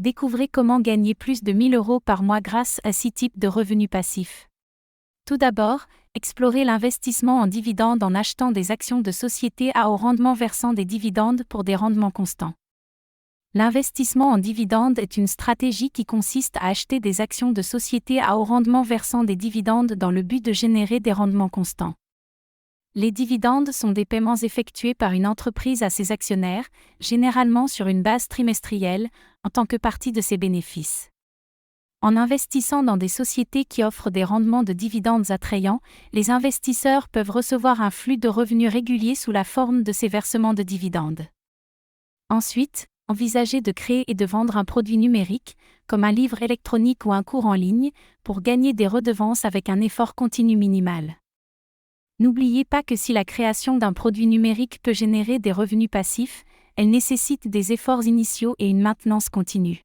Découvrez comment gagner plus de 1000 € par mois grâce à 6 types de revenus passifs. Tout d'abord, explorez l'investissement en dividendes en achetant des actions de sociétés à haut rendement versant des dividendes pour des rendements constants. L'investissement en dividendes est une stratégie qui consiste à acheter des actions de sociétés à haut rendement versant des dividendes dans le but de générer des rendements constants. Les dividendes sont des paiements effectués par une entreprise à ses actionnaires, généralement sur une base trimestrielle, en tant que partie de ses bénéfices. En investissant dans des sociétés qui offrent des rendements de dividendes attrayants, les investisseurs peuvent recevoir un flux de revenus régulier sous la forme de ces versements de dividendes. Ensuite, envisagez de créer et de vendre un produit numérique, comme un livre électronique ou un cours en ligne, pour gagner des redevances avec un effort continu minimal. N'oubliez pas que si la création d'un produit numérique peut générer des revenus passifs, elle nécessite des efforts initiaux et une maintenance continue.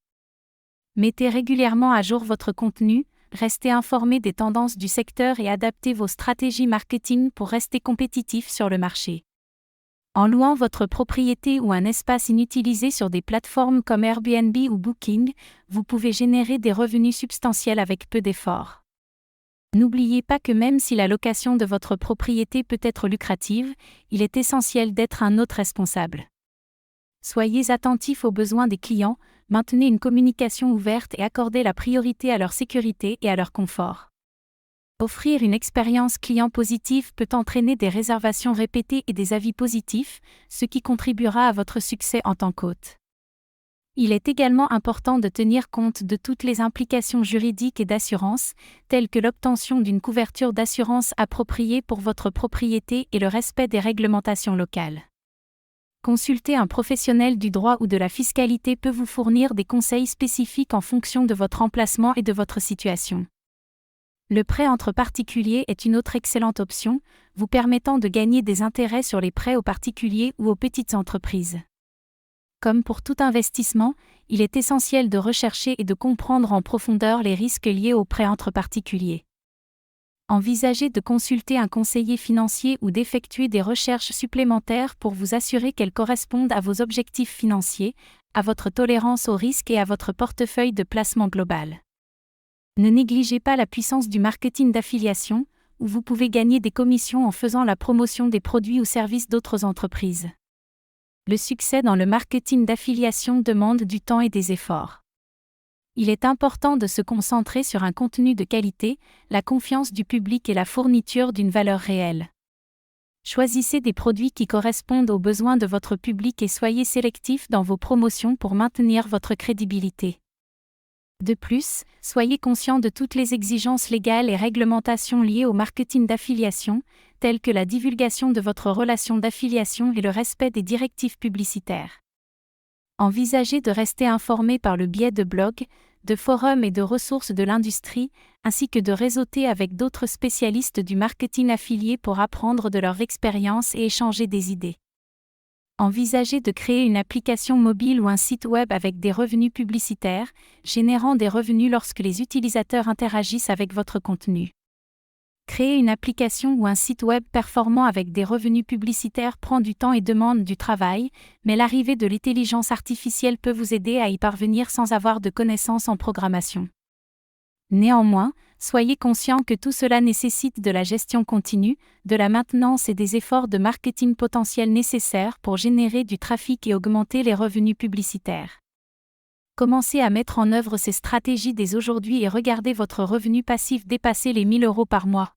Mettez régulièrement à jour votre contenu, restez informé des tendances du secteur et adaptez vos stratégies marketing pour rester compétitif sur le marché. En louant votre propriété ou un espace inutilisé sur des plateformes comme Airbnb ou Booking, vous pouvez générer des revenus substantiels avec peu d'efforts. N'oubliez pas que même si la location de votre propriété peut être lucrative, il est essentiel d'être un hôte responsable. Soyez attentifs aux besoins des clients, maintenez une communication ouverte et accordez la priorité à leur sécurité et à leur confort. Offrir une expérience client positive peut entraîner des réservations répétées et des avis positifs, ce qui contribuera à votre succès en tant qu'hôte. Il est également important de tenir compte de toutes les implications juridiques et d'assurance, telles que l'obtention d'une couverture d'assurance appropriée pour votre propriété et le respect des réglementations locales. Consulter un professionnel du droit ou de la fiscalité peut vous fournir des conseils spécifiques en fonction de votre emplacement et de votre situation. Le prêt entre particuliers est une autre excellente option, vous permettant de gagner des intérêts sur les prêts aux particuliers ou aux petites entreprises. Comme pour tout investissement, il est essentiel de rechercher et de comprendre en profondeur les risques liés aux prêts entre particuliers. Envisagez de consulter un conseiller financier ou d'effectuer des recherches supplémentaires pour vous assurer qu'elles correspondent à vos objectifs financiers, à votre tolérance au risque et à votre portefeuille de placement global. Ne négligez pas la puissance du marketing d'affiliation, où vous pouvez gagner des commissions en faisant la promotion des produits ou services d'autres entreprises. Le succès dans le marketing d'affiliation demande du temps et des efforts. Il est important de se concentrer sur un contenu de qualité, la confiance du public et la fourniture d'une valeur réelle. Choisissez des produits qui correspondent aux besoins de votre public et soyez sélectif dans vos promotions pour maintenir votre crédibilité. De plus, soyez conscient de toutes les exigences légales et réglementations liées au marketing d'affiliation, telles que la divulgation de votre relation d'affiliation et le respect des directives publicitaires. Envisagez de rester informé par le biais de blogs, de forums et de ressources de l'industrie, ainsi que de réseauter avec d'autres spécialistes du marketing affilié pour apprendre de leur expérience et échanger des idées. Envisagez de créer une application mobile ou un site web avec des revenus publicitaires, générant des revenus lorsque les utilisateurs interagissent avec votre contenu. Créer une application ou un site web performant avec des revenus publicitaires prend du temps et demande du travail, mais l'arrivée de l'intelligence artificielle peut vous aider à y parvenir sans avoir de connaissances en programmation. Néanmoins, soyez conscient que tout cela nécessite de la gestion continue, de la maintenance et des efforts de marketing potentiels nécessaires pour générer du trafic et augmenter les revenus publicitaires. Commencez à mettre en œuvre ces stratégies dès aujourd'hui et regardez votre revenu passif dépasser les 1000 € par mois.